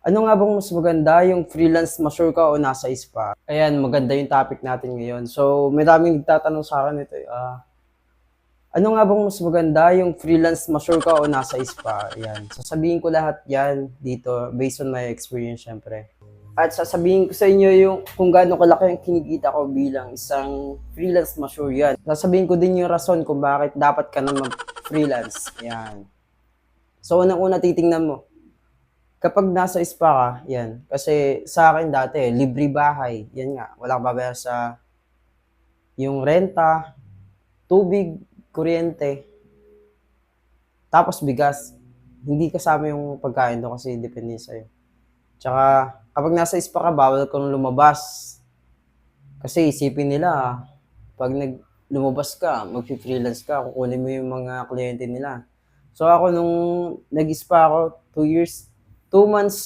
Ano nga bang mas maganda, yung freelance mature ka o nasa spa? Ayan, maganda yung topic natin ngayon. So, may daming nagtatanong sa akin ito, ano nga bang mas maganda, yung freelance mature ka o nasa spa? Ayan, sasabihin ko lahat yan dito based on my experience syempre. At sasabihin ko sa inyo yung kung gaano kalaki ang kinikita ko bilang isang freelance mature yan. Sasabihin ko din yung rason kung bakit dapat ka na mag-freelance. Yan. So, unang-una titingnan mo, kapag nasa spa ka, yan. Kasi sa akin dati, libre bahay. Yan nga, wala kang babayar sa yung renta, tubig, kuryente, tapos bigas. Hindi kasama yung pagkain doon kasi depende sa'yo. Tsaka, kapag nasa spa ka, bawal kang lumabas. Kasi isipin nila, pag lumabas ka, mag-freelance ka, kukunin mo yung mga kliyente nila. So ako nung nag-spa ako, 2 years, 2 months